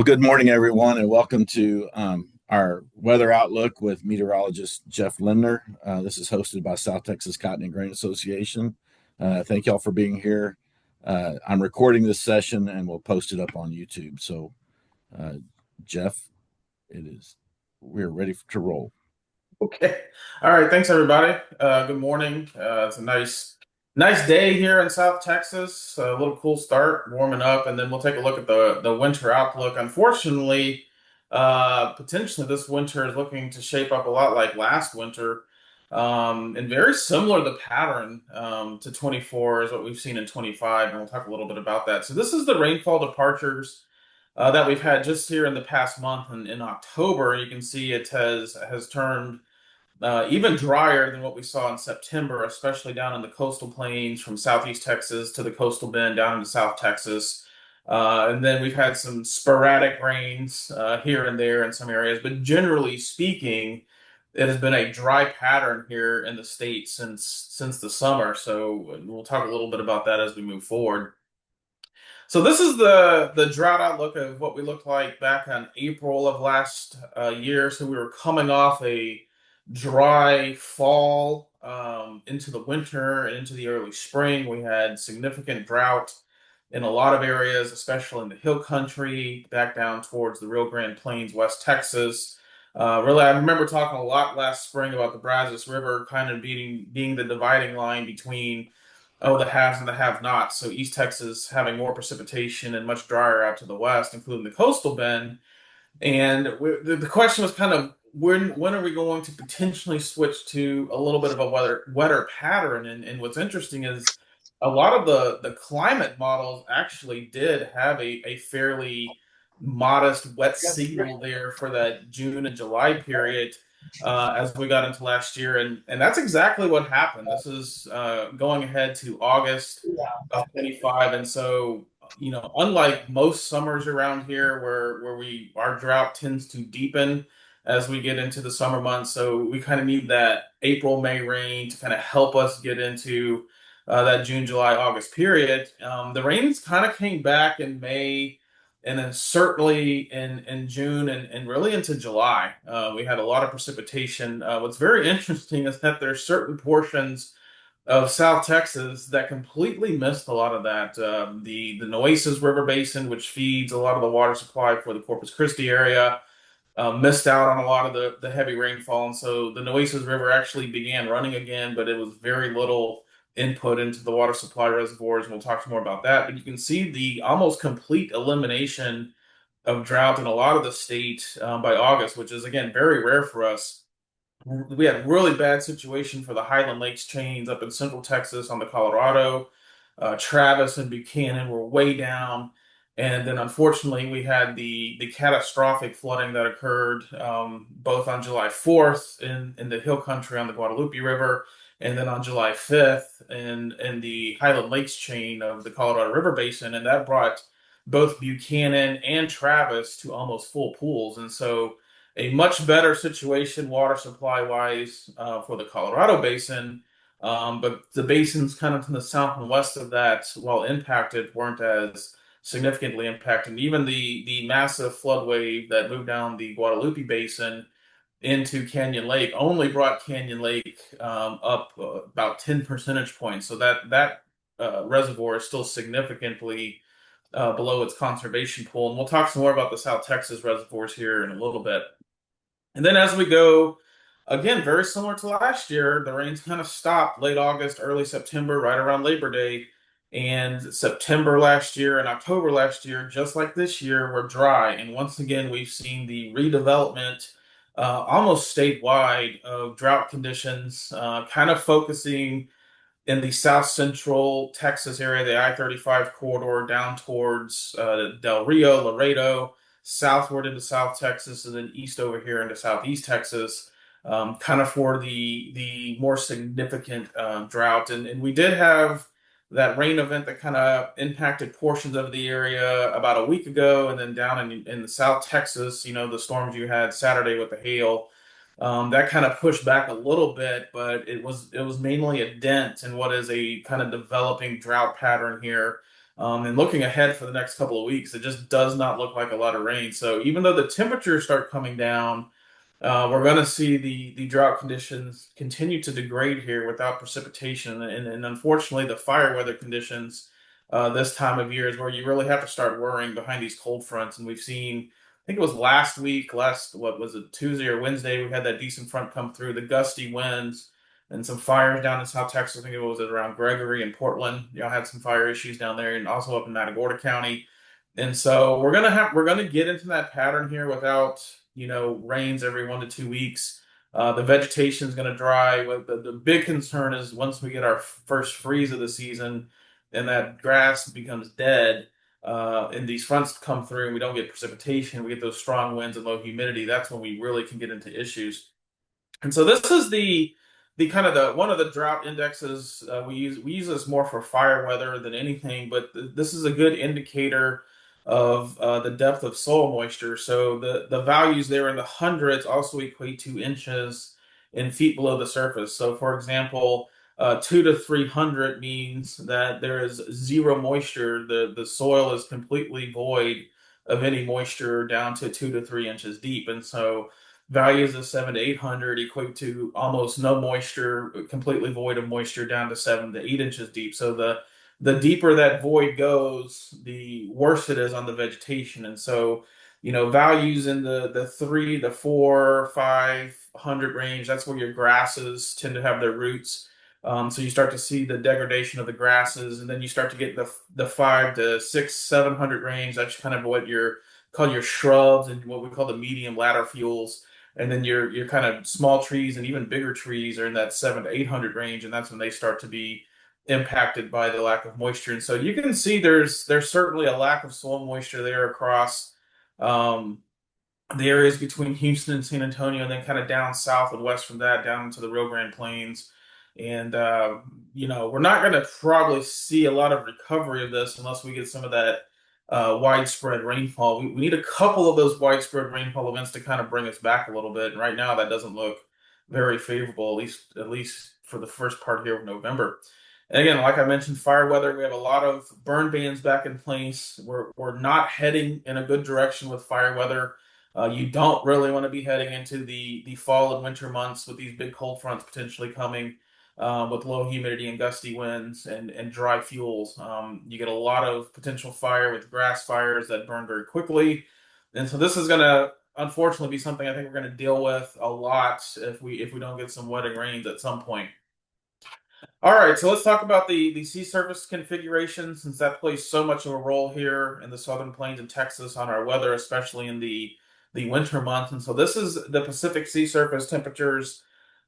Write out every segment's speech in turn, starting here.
Well, good morning, everyone, and welcome to our weather outlook with meteorologist Jeff Lindner. This is hosted by South Texas Cotton and Grain Association. Thank y'all for being here. I'm recording this session and we'll post it up on YouTube. So, uh, Jeff, it is we're ready to roll. Okay. All right. Thanks, everybody. Good morning. It's a nice day here in South Texas. A little cool start, warming up, and then we'll take a look at the winter outlook. Unfortunately, potentially this winter is looking to shape up a lot like last winter, and very similar the pattern to 24 is what we've seen in 25, and we'll talk a little bit about that. So this is the rainfall departures that we've had just here in the past month, and in October, you can see it has turned even drier than what we saw in September, especially down in the coastal plains from southeast Texas to the coastal bend down into South Texas. And then we've had some sporadic rains here and there in some areas, but generally speaking, it has been a dry pattern here in the state since the summer. So we'll talk a little bit about that as we move forward. So this is the drought outlook of what we looked like back on April of last year. So we were coming off a dry fall into the winter and into the early spring. We had significant drought in a lot of areas, especially in the hill country, back down towards the Rio Grande Plains, West Texas. Really, I remember talking a lot last spring about the Brazos River kind of being the dividing line between the haves and the have-nots. So East Texas having more precipitation and much drier out to the west, including the coastal bend. And the question was kind of when are we going to potentially switch to a little bit of a wetter pattern? And what's interesting is a lot of the climate models actually did have a fairly modest wet signal there for that June and July period as we got into last year, and that's exactly what happened. This is going ahead to August of 25, and so unlike most summers around here where we our drought tends to deepen as we get into the summer months, so we kind of need that April, May rain to kind of help us get into that June, July, August period. The rains kind of came back in May and then certainly in June and really into July. We had a lot of precipitation. What's very interesting is that there's certain portions of South Texas that completely missed a lot of that. The Nueces River Basin, which feeds a lot of the water supply for the Corpus Christi area, missed out on a lot of the heavy rainfall. And so the Nueces River actually began running again, but it was very little input into the water supply reservoirs. And we'll talk more about that. But you can see the almost complete elimination of drought in a lot of the state by August, which is, again, very rare for us. We had really bad situation for the Highland Lakes chains up in central Texas on the Colorado. Travis and Buchanan were way down. And then unfortunately, we had the catastrophic flooding that occurred both on July 4th in the hill country on the Guadalupe River, and then on July 5th in the Highland Lakes chain of the Colorado River Basin. And that brought both Buchanan and Travis to almost full pools. And so a much better situation water supply wise for the Colorado Basin. But the basins kind of to the south and west of that, while impacted, weren't as significantly impacted. Even the massive flood wave that moved down the Guadalupe Basin into Canyon Lake only brought Canyon Lake up about 10 percentage points. So that reservoir is still significantly below its conservation pool. And we'll talk some more about the South Texas reservoirs here in a little bit. And then as we go, again, very similar to last year, the rains kind of stopped late August, early September, right around Labor Day. And September last year and October last year, just like this year, were dry. And once again, we've seen the redevelopment almost statewide of drought conditions, kind of focusing in the south central Texas area, the I-35 corridor down towards Del Rio, Laredo, southward into South Texas, and then east over here into Southeast Texas, kind of for the more significant drought. And we did have that rain event that kind of impacted portions of the area about a week ago, and then down in the South Texas, the storms you had Saturday with the hail. That kind of pushed back a little bit, but it was mainly a dent in what is a kind of developing drought pattern here And looking ahead for the next couple of weeks, it just does not look like a lot of rain. So even though the temperatures start coming down, we're going to see the drought conditions continue to degrade here without precipitation. And unfortunately, the fire weather conditions this time of year is where you really have to start worrying behind these cold fronts. And we've seen, I think it was last week, what was it, Tuesday or Wednesday, we had that decent front come through, the gusty winds and some fires down in South Texas. I think it was around Gregory and Portland. Y'all had some fire issues down there and also up in Matagorda County. And so we're gonna get into that pattern here without rains every 1 to 2 weeks. The vegetation is going to dry. The big concern is once we get our first freeze of the season and that grass becomes dead, and these fronts come through and we don't get precipitation, we get those strong winds and low humidity. That's when we really can get into issues. And so this is the kind of the one of the drought indexes we use this more for fire weather than anything, but this is a good indicator of the depth of soil moisture. So the values there in the hundreds also equate to inches in feet below the surface. So for example, 2 to 300 means that there is zero moisture. The soil is completely void of any moisture down to 2 to 3 inches deep, and so values of 7 to 800 equate to almost no moisture, completely void of moisture down to 7 to 8 inches deep. So the deeper that void goes, the worse it is on the vegetation. And so, values in the 3 to 4, 500 range, that's where your grasses tend to have their roots. So you start to see the degradation of the grasses, and then you start to get the 5 to 6, 700 range. That's kind of what call your shrubs and what we call the medium ladder fuels. And then your kind of small trees and even bigger trees are in that 7 to 800 range, and that's when they start to be impacted by the lack of moisture. And so you can see there's certainly a lack of soil moisture there across um, the areas between Houston and San Antonio, and then kind of down south and west from that down into the Rio Grande Plains. And we're not going to probably see a lot of recovery of this unless we get some of that widespread rainfall. We need a couple of those widespread rainfall events to kind of bring us back a little bit. And right now, that doesn't look very favorable, at least for the first part here of November. And again, like I mentioned, fire weather, we have a lot of burn bans back in place. We're not heading in a good direction with fire weather. You don't really want to be heading into the fall and winter months with these big cold fronts potentially coming, with low humidity and gusty winds and dry fuels. You get a lot of potential fire with grass fires that burn very quickly. And so this is going to unfortunately be something I think we're going to deal with a lot if we don't get some wetting rains at some point. All right, so let's talk about the sea surface configuration, since that plays so much of a role here in the southern plains in Texas on our weather, especially in the winter months. And so this is the Pacific sea surface temperatures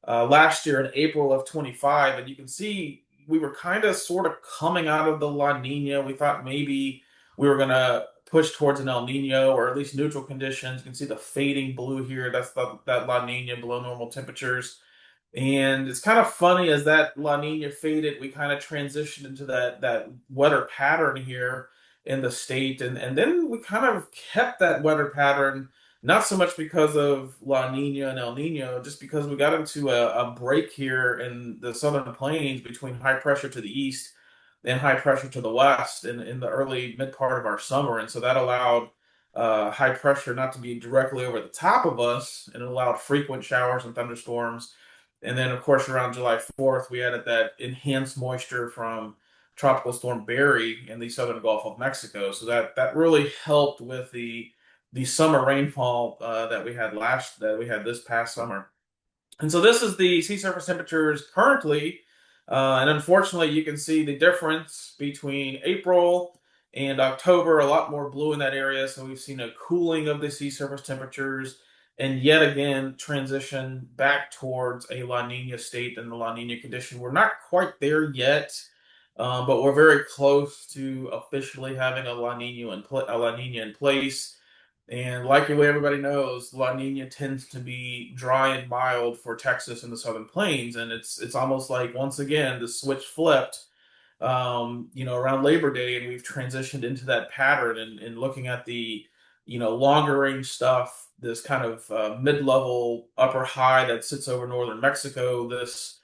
last year in April of 25, and you can see we were kind of sort of coming out of the La Nina. We thought maybe we were going to push towards an El Nino or at least neutral conditions. You can see the fading blue here. That's that La Nina below normal temperatures. And it's kind of funny as that La Nina faded, we kind of transitioned into that wetter pattern here in the state, and then we kind of kept that wetter pattern, not so much because of La Nina and El Nino, just because we got into a break here in the southern plains between high pressure to the east and high pressure to the west in the early mid part of our summer, and so that allowed high pressure not to be directly over the top of us, and it allowed frequent showers and thunderstorms. And then, of course, around July 4th, we added that enhanced moisture from Tropical Storm Barry in the southern Gulf of Mexico. So that really helped with the summer rainfall that we had this past summer. And so this is the sea surface temperatures currently. And unfortunately, you can see the difference between April and October, a lot more blue in that area. So we've seen a cooling of the sea surface temperatures and yet again transition back towards a La Nina state and the La Nina condition. We're not quite there yet, but we're very close to officially having a La Nina in place. And like everybody knows, La Nina tends to be dry and mild for Texas and the Southern Plains, and it's almost like once again the switch flipped, around Labor Day, and we've transitioned into that pattern. And looking at the, longer range stuff, this kind of mid-level upper high that sits over northern Mexico, this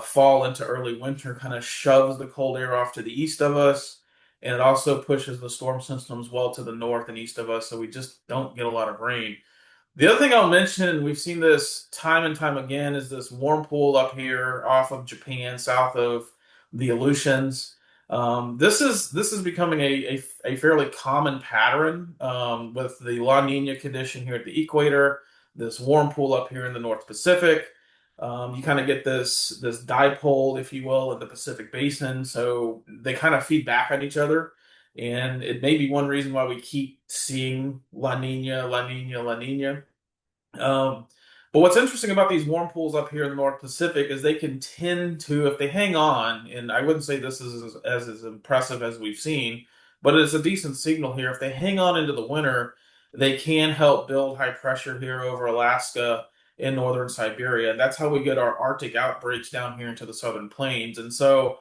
fall into early winter kind of shoves the cold air off to the east of us. and it also pushes the storm systems well to the north and east of us, so we just don't get a lot of rain. The other thing I'll mention, and we've seen this time and time again, is this warm pool up here off of Japan, south of the Aleutians. This is becoming a fairly common pattern with the La Nina condition here at the equator, this warm pool up here in the North Pacific. You kind of get this dipole, if you will, in the Pacific Basin, so they kind of feed back on each other. And it may be one reason why we keep seeing La Nina, La Nina, La Nina. Um, but what's interesting about these warm pools up here in the North Pacific is they can tend to, if they hang on, and I wouldn't say this is as impressive as we've seen, but it's a decent signal here. If they hang on into the winter, they can help build high pressure here over Alaska and northern Siberia. And that's how we get our Arctic outbreaks down here into the southern plains. And so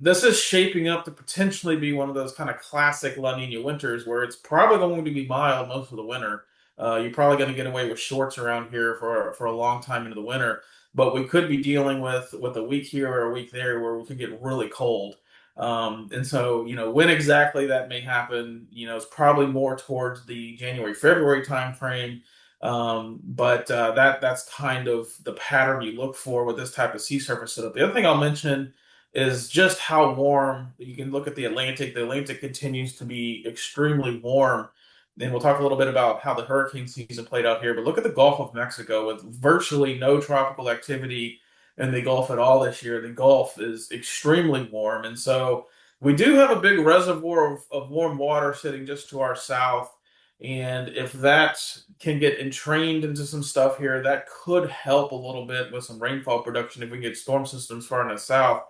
this is shaping up to potentially be one of those kind of classic La Nina winters where it's probably going to be mild most of the winter. You're probably going to get away with shorts around here for a long time into the winter, but we could be dealing with a week here or a week there where we could get really cold. And so, when exactly that may happen, it's probably more towards the January, February timeframe. But that's kind of the pattern you look for with this type of sea surface setup. The other thing I'll mention is just how warm. You can look at the Atlantic. The Atlantic continues to be extremely warm. Then we'll talk a little bit about how the hurricane season played out here. But look at the Gulf of Mexico with virtually no tropical activity in the Gulf at all this year. The Gulf is extremely warm. And so we do have a big reservoir of warm water sitting just to our south. And if that can get entrained into some stuff here, that could help a little bit with some rainfall production if we get storm systems far in the south.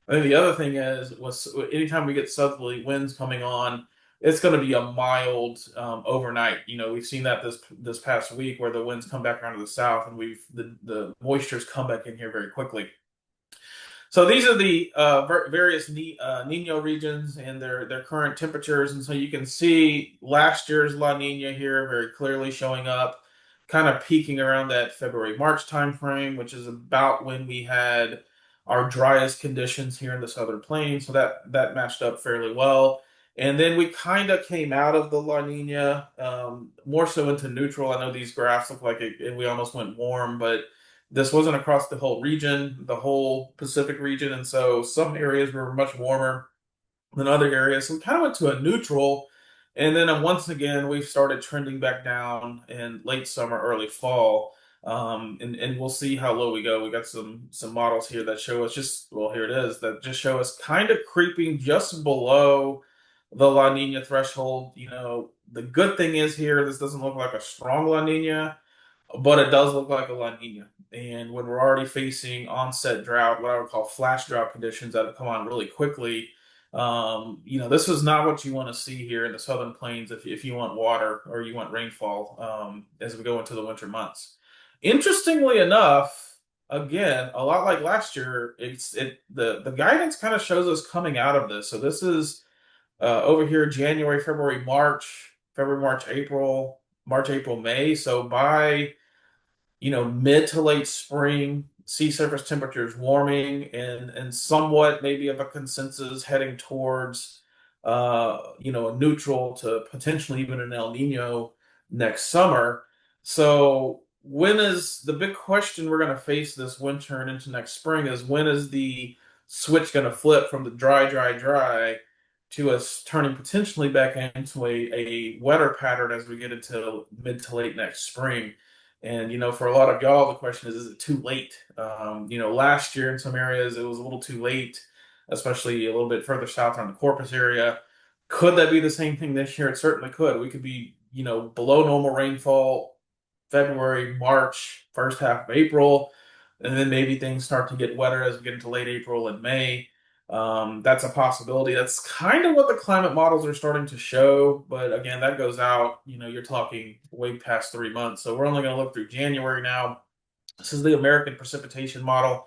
I think the other thing was anytime we get southerly winds coming on, it's going to be a mild overnight. We've seen that this past week where the winds come back around to the south, and the moisture's come back in here very quickly. So these are the various Nino regions and their current temperatures, and so you can see last year's La Nina here very clearly showing up, kind of peaking around that February-March timeframe, which is about when we had our driest conditions here in the Southern Plains. So that matched up fairly well. And then we kind of came out of the La Nina, more so into neutral. I know these graphs look like we almost went warm, but this wasn't across the whole region, the whole Pacific region, and so some areas were much warmer than other areas. So we kind of went to a neutral, and then once again we've started trending back down in late summer, early fall, and we'll see how low we go. We got some models here that show us here it is that just show us kind of creeping just below the La Nina threshold. The good thing is here, this doesn't look like a strong La Nina, but it does look like a La Nina. And when we're already facing onset drought, what I would call flash drought conditions that have come on really quickly, this is not what you want to see here in the southern plains if you want water or you want rainfall as we go into the winter months. Interestingly enough, again, a lot like last year, the guidance kind of shows us coming out of this. So this is over here, January, February, March, April, March, April, May. So by mid to late spring, sea surface temperatures warming and somewhat maybe of a consensus heading towards a neutral to potentially even an El Nino next summer. So when is the big question we're going to face this winter and into next spring is when is the switch going to flip from the dry, dry, dry to us turning potentially back into a wetter pattern as we get into mid to late next spring. And for a lot of y'all, the question is it too late? Last year in some areas it was a little too late, especially a little bit further south around the Corpus area. Could that be the same thing this year? It certainly could. We could be, below normal rainfall February, March, first half of April, and then maybe things start to get wetter as we get into late April and May. That's a possibility. That's kind of what the climate models are starting to show. But again, that goes out, you're talking way past 3 months. So we're only going to look through January now. This is the American precipitation model.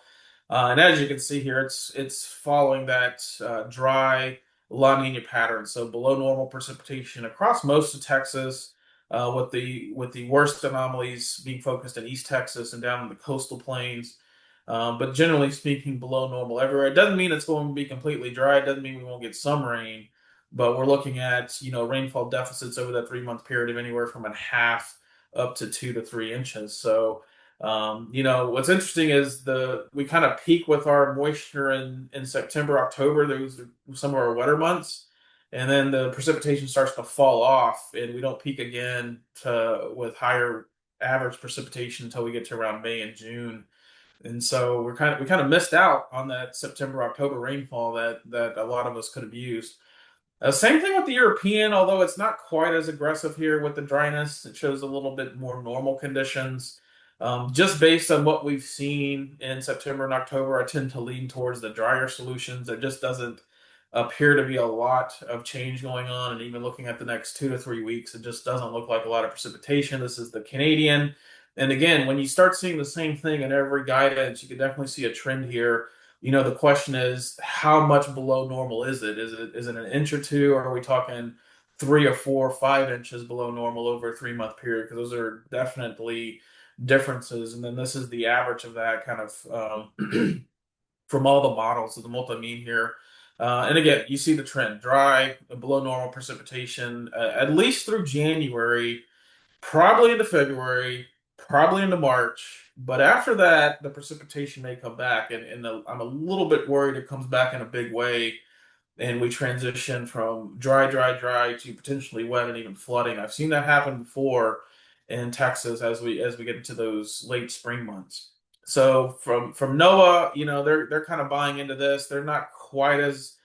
And as you can see here, it's following that dry La Nina pattern. So below normal precipitation across most of Texas, with the worst anomalies being focused in East Texas and down in the coastal plains. But generally speaking, below normal everywhere. It doesn't mean it's going to be completely dry. It doesn't mean we won't get some rain. but we're looking at, rainfall deficits over that 3 month period of anywhere from a half up to 2 to 3 inches. So, what's interesting is we kind of peak with our moisture in September, October. Those are some of our wetter months, and then the precipitation starts to fall off, and we don't peak again with higher average precipitation until we get to around May and June. And so we kind of missed out on that September October rainfall that a lot of us could have used. Same thing with the European, although it's not quite as aggressive here with the dryness. It shows a little bit more normal conditions. Just based on what we've seen in September and October, I tend to lean towards the drier solutions. There just doesn't appear to be a lot of change going on. And even looking at the next 2 to 3 weeks, it just doesn't look like a lot of precipitation. This is the Canadian. And again, when you start seeing the same thing in every guidance, you can definitely see a trend here. The question is, how much below normal is it? Is it an inch or two, or are we talking 3 or 4 or 5 inches below normal over a 3 month period? Because those are definitely differences. And then this is the average of that kind of from all the models of the multi-mean here. And again, you see the trend: dry, below normal precipitation, at least through January, probably into February, probably into March. But after that, the precipitation may come back, and I'm a little bit worried it comes back in a big way, and we transition from dry, dry, dry to potentially wet and even flooding. I've seen that happen before in Texas as we get into those late spring months. So from NOAA, they're kind of buying into this. They're not quite as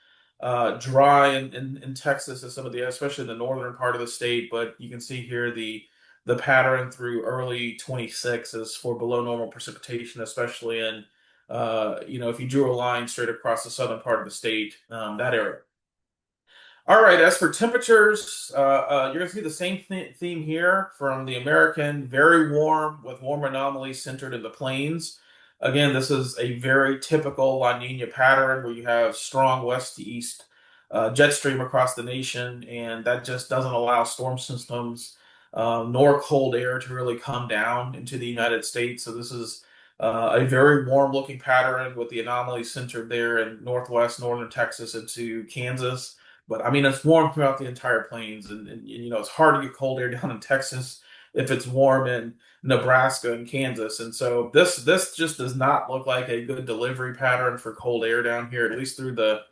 dry in Texas as some of the, especially the northern part of the state, but you can see here the pattern through early 26 is for below normal precipitation, especially in if you drew a line straight across the southern part of the state, that area. All right, as for temperatures, you're going to see the same theme here from the American, very warm with warm anomalies centered in the plains. Again, this is a very typical La Nina pattern where you have strong west to east jet stream across the nation, and that just doesn't allow storm systems nor cold air to really come down into the United States. So this is a very warm looking pattern with the anomalies centered there in northwest, northern Texas into Kansas. But I mean, it's warm throughout the entire plains, and it's hard to get cold air down in Texas if it's warm in Nebraska and Kansas. And so this just does not look like a good delivery pattern for cold air down here, at least through the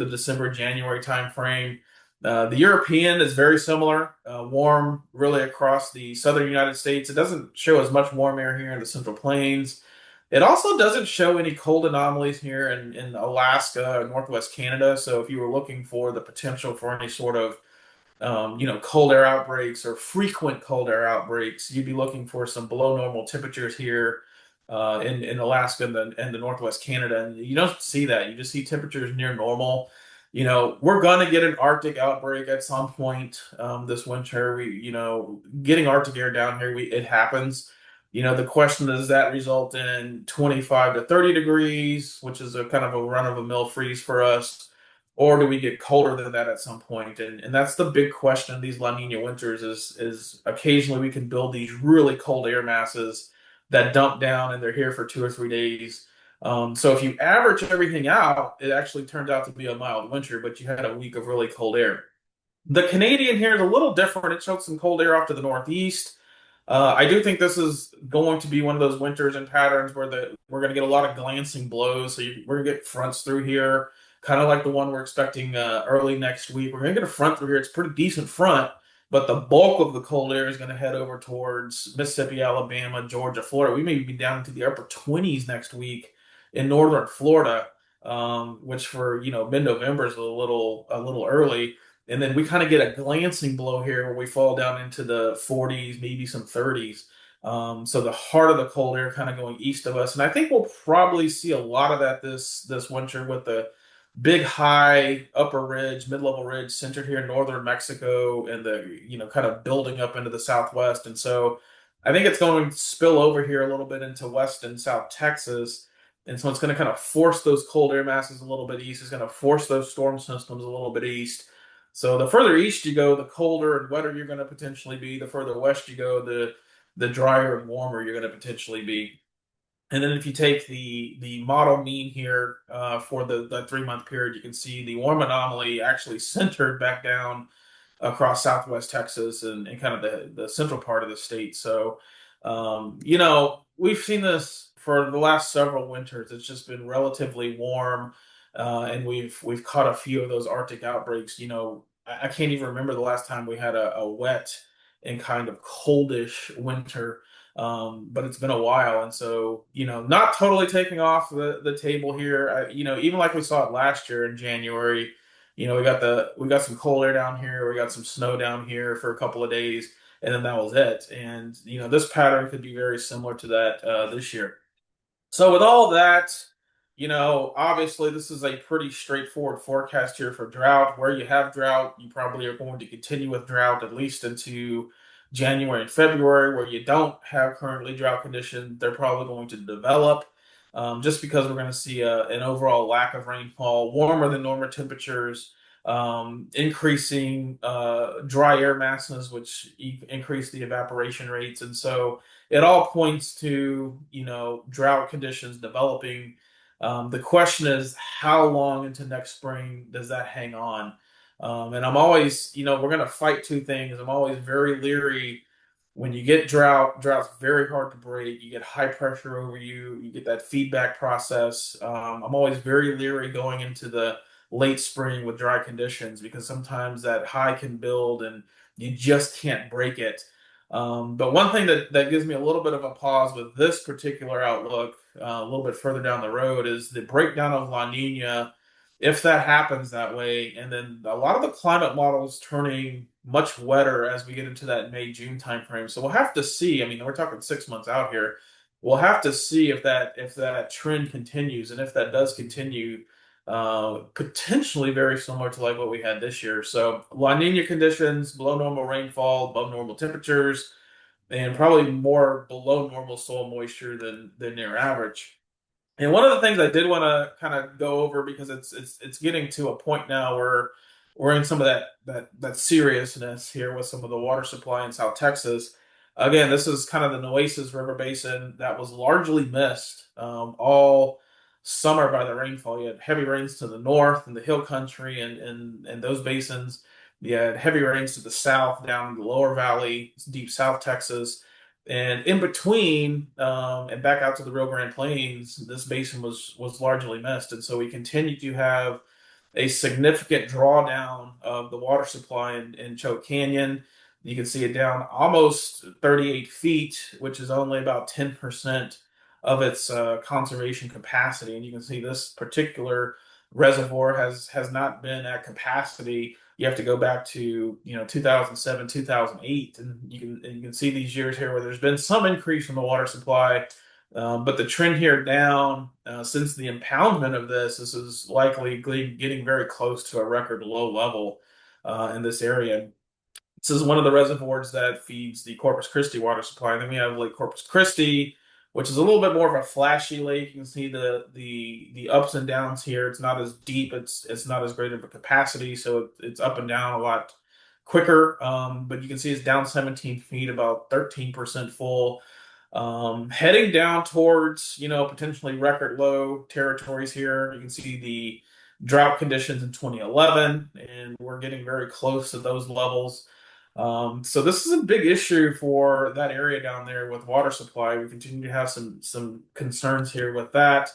December January timeframe. The European is very similar, warm really across the southern United States. It doesn't show as much warm air here in the Central Plains. It also doesn't show any cold anomalies here in Alaska or Northwest Canada. So if you were looking for the potential for any sort of cold air outbreaks or frequent cold air outbreaks, you'd be looking for some below normal temperatures here in Alaska and the Northwest Canada. And you don't see that. You just see temperatures near normal. We're going to get an Arctic outbreak at some point this winter. Getting Arctic air down here, it happens. The question is, does that result in 25 to 30 degrees, which is a kind of a run-of-the-mill freeze for us, or do we get colder than that at some point? And that's the big question of these La Nina winters is occasionally we can build these really cold air masses that dump down and they're here for 2 or 3 days. So if you average everything out, it actually turned out to be a mild winter, but you had a week of really cold air. The Canadian here is a little different. It showed some cold air off to the northeast. I do think this is going to be one of those winters and patterns where we're going to get a lot of glancing blows. So we're going to get fronts through here, kind of like the one we're expecting early next week. We're going to get a front through here. It's a pretty decent front, but the bulk of the cold air is going to head over towards Mississippi, Alabama, Georgia, Florida. We may be down into the upper 20s next week in northern Florida, which for mid-November is a little early. And then we kind of get a glancing blow here where we fall down into the 40s, maybe some 30s. So the heart of the cold air kind of going east of us. And I think we'll probably see a lot of that this winter with the big high upper ridge, mid-level ridge centered here in northern Mexico and the, kind of building up into the southwest. And so I think it's going to spill over here a little bit into west and south Texas. And so it's going to kind of force those cold air masses a little bit east. It's going to force those storm systems a little bit east. So the further east you go, the colder and wetter you're going to potentially be. The further west you go, the drier and warmer you're going to potentially be. And then if you take the model mean here for the 3 month period, you can see the warm anomaly actually centered back down across Southwest Texas and kind of the central part of the state. So, we've seen this for the last several winters. It's just been relatively warm, and we've caught a few of those Arctic outbreaks. I can't even remember the last time we had a wet and kind of coldish winter. But it's been a while, and so not totally taking off the table here. Even like we saw it last year in January. We got some cold air down here. We got some snow down here for a couple of days, and then that was it. And this pattern could be very similar to that this year. So with all that, obviously this is a pretty straightforward forecast here for drought. Where you have drought, you probably are going to continue with drought at least into January and February. Where you don't have currently drought conditions, they're probably going to develop. Just because we're going to see an overall lack of rainfall, warmer than normal temperatures, increasing dry air masses, which increase the evaporation rates. And so it all points to, drought conditions developing. The question is, how long into next spring does that hang on? And I'm always, we're going to fight two things. I'm always very leery when you get drought's very hard to break. You get high pressure over you. You get that feedback process. I'm always very leery going into the late spring with dry conditions because sometimes that high can build and you just can't break it. But one thing that gives me a little bit of a pause with this particular outlook, a little bit further down the road, is the breakdown of La Nina. If that happens that way, and then a lot of the climate models turning much wetter as we get into that May-June timeframe. So we'll have to see. I mean, we're talking 6 months out here. We'll have to see if that trend continues, and if that does continue, potentially very similar to like what we had this year. So La Nina conditions, below normal rainfall, above normal temperatures, and probably more below normal soil moisture than near average. And one of the things I did want to kind of go over because it's getting to a point now where we're in some of that seriousness here with some of the water supply in South Texas. Again, this is kind of the Nueces River Basin that was largely missed all summer by the rainfall. You had heavy rains to the north in the hill country and those basins. You had heavy rains to the south down in the lower valley, deep South Texas. And in between, and back out to the Rio Grande Plains, this basin was largely missed, and so we continue to have a significant drawdown of the water supply in Choke Canyon. You can see it down almost 38 feet, which is only about 10% of its conservation capacity. And you can see this particular reservoir has not been at capacity. You have to go back to 2007, 2008, and you can see these years here where there's been some increase in the water supply, but the trend here down since the impoundment of this is likely getting very close to a record low level in this area. This is one of the reservoirs that feeds the Corpus Christi water supply. And then we have Lake Corpus Christi, which is a little bit more of a flashy lake. You can see the ups and downs here. It's not as deep. It's not as great of a capacity, so it's up and down a lot quicker. But you can see it's down 17 feet, about 13% full. Heading down towards potentially record low territories here. You can see the drought conditions in 2011, and we're getting very close to those levels. So this is a big issue for that area down there with water supply. We continue to have some concerns here with that.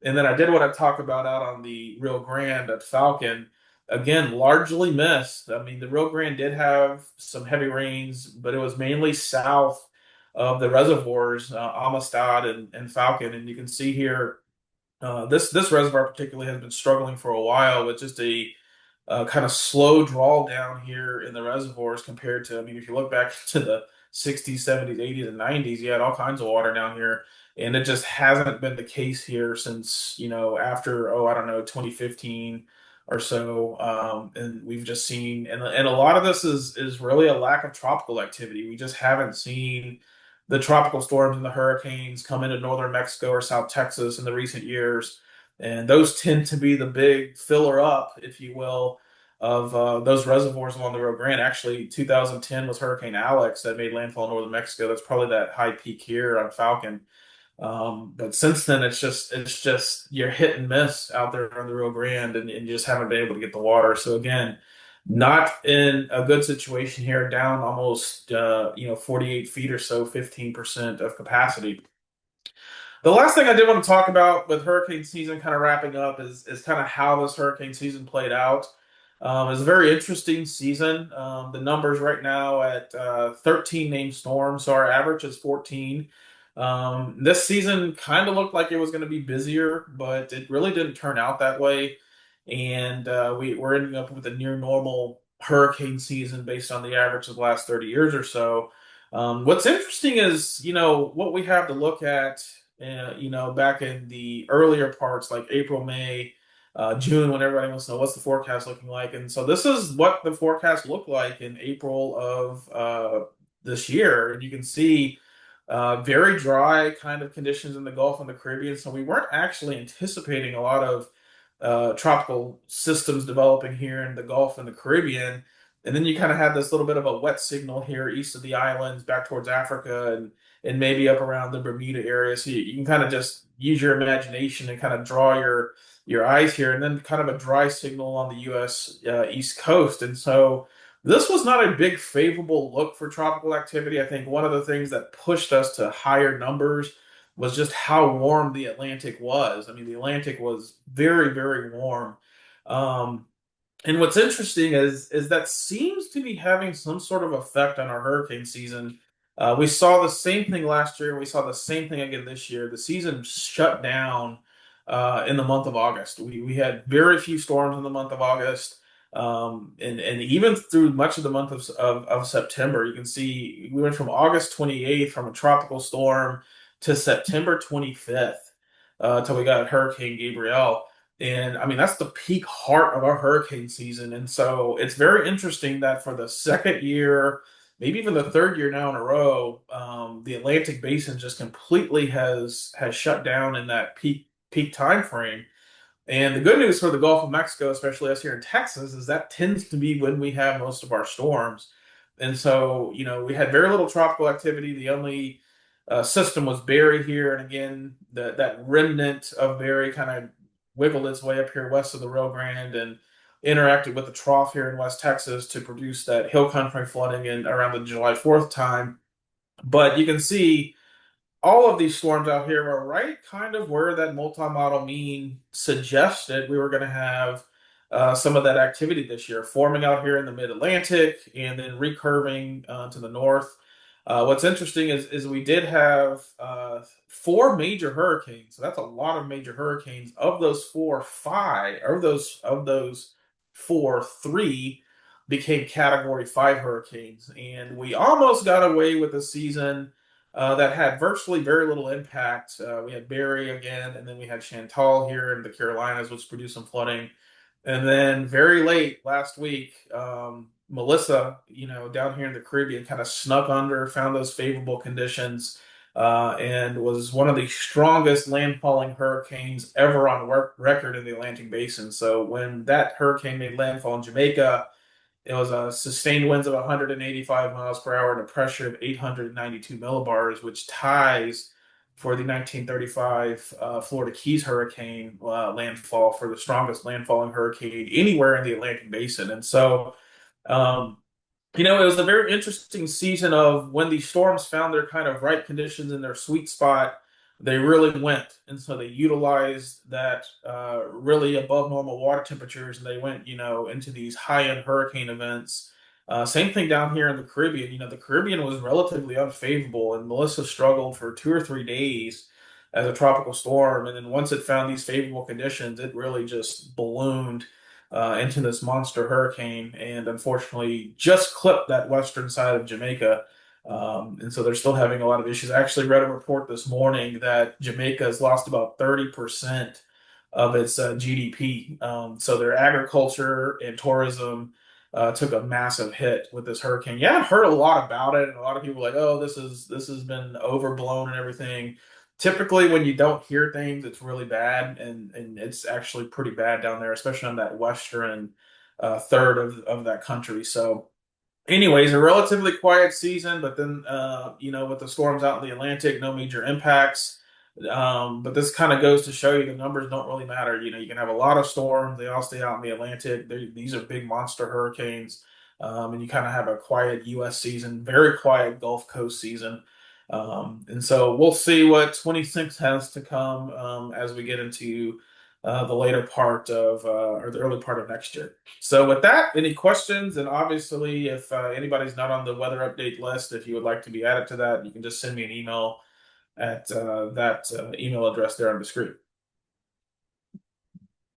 And then I did want to talk about out on the Rio Grande at Falcon. Again, largely missed. I mean, the Rio Grande did have some heavy rains, but it was mainly south of the reservoirs, Amistad and Falcon. And you can see here, this reservoir particularly has been struggling for a while with just a kind of slow draw down here in the reservoirs compared to, I mean, if you look back to the 60s, 70s, 80s, and 90s, you had all kinds of water down here. And it just hasn't been the case here since, after, I don't know, 2015 or so. And we've just seen, and a lot of this is really a lack of tropical activity. We just haven't seen the tropical storms and the hurricanes come into northern Mexico or South Texas in the recent years. And those tend to be the big filler up, if you will, of those reservoirs along the Rio Grande. Actually, 2010 was Hurricane Alex that made landfall in northern Mexico. That's probably that high peak here on Falcon. But since then, it's just you're hit and miss out there on the Rio Grande, and you just haven't been able to get the water. So again, not in a good situation here, down almost 48 feet or so, 15% of capacity. The last thing I did want to talk about with hurricane season kind of wrapping up is kind of how this hurricane season played out. It's a very interesting season. The numbers right now at 13 named storms, so our average is 14. This season kind of looked like it was going to be busier, but it really didn't turn out that way. And we're ending up with a near normal hurricane season based on the average of the last 30 years or so. What's interesting is, what we have to look at, back in the earlier parts like April, May, June, when everybody wants to know what's the forecast looking like. And so this is what the forecast looked like in April of this year. And you can see very dry kind of conditions in the Gulf and the Caribbean. So we weren't actually anticipating a lot of tropical systems developing here in the Gulf and the Caribbean. And then you kind of had this little bit of a wet signal here east of the islands back towards Africa and maybe up around the Bermuda area. So you can kind of just use your imagination and kind of draw your eyes here, and then kind of a dry signal on the U.S. East Coast. And so this was not a big favorable look for tropical activity. I think one of the things that pushed us to higher numbers was just how warm the Atlantic was. I mean, the Atlantic was very, very warm. Um, and what's interesting is that seems to be having some sort of effect on our hurricane season. We saw the same thing last year, and we saw the same thing again this year. The season shut down in the month of August. We had very few storms in the month of August, and even through much of the month of September. You can see we went from August 28th from a tropical storm to September 25th till we got Hurricane Gabrielle. And I mean, that's the peak heart of our hurricane season. And so it's very interesting that for the second year, maybe even the third year now in a row, the Atlantic Basin just completely has shut down in that peak time frame. And the good news for the Gulf of Mexico, especially us here in Texas, is that tends to be when we have most of our storms. And so, we had very little tropical activity. The only system was Barry here. And again, that remnant of Barry kind of wiggled its way up here west of the Rio Grande and interacted with the trough here in West Texas to produce that hill country flooding in around the July 4th time. But you can see all of these storms out here are right kind of where that multi-model mean suggested we were going to have some of that activity this year, forming out here in the mid-Atlantic and then recurving to the north. What's interesting is we did have four major hurricanes, so that's a lot of major hurricanes. Of those four, five, or of those four, three became Category 5 hurricanes, and we almost got away with a season that had virtually very little impact. We had Barry again, and then we had Chantal here in the Carolinas, which produced some flooding. And then very late last week, Melissa, down here in the Caribbean, kind of snuck under, found those favorable conditions, and was one of the strongest landfalling hurricanes ever on record in the Atlantic Basin. So when that hurricane made landfall in Jamaica, it was a sustained winds of 185 miles per hour and a pressure of 892 millibars, which ties for the 1935 Florida Keys hurricane landfall for the strongest landfalling hurricane anywhere in the Atlantic Basin. And so, um, it was a very interesting season of when these storms found their kind of right conditions in their sweet spot, they really went. And so they utilized that really above normal water temperatures and they went, into these high-end hurricane events. Same thing down here in the Caribbean. The Caribbean was relatively unfavorable, and Melissa struggled for 2 or 3 days as a tropical storm. And then once it found these favorable conditions, it really just ballooned into this monster hurricane, and unfortunately just clipped that western side of Jamaica. And so they're still having a lot of issues. I actually read a report this morning that Jamaica has lost about 30% of its GDP. So their agriculture and tourism took a massive hit with this hurricane. Yeah, I've heard a lot about it, and a lot of people are like, "Oh, this has been overblown and everything." Typically, when you don't hear things, it's really bad, and it's actually pretty bad down there, especially on that western third of that country. So, anyways, a relatively quiet season, but then with the storms out in the Atlantic, no major impacts. But this kind of goes to show you the numbers don't really matter. You can have a lot of storms. They all stay out in the Atlantic. These are big monster hurricanes. And you kind of have a quiet U.S. season, very quiet Gulf Coast season. And so we'll see what 26 has to come as we get into the later part of or the early part of next year. So with that, any questions? And obviously, if anybody's not on the weather update list, if you would like to be added to that, you can just send me an email at that email address there on the screen.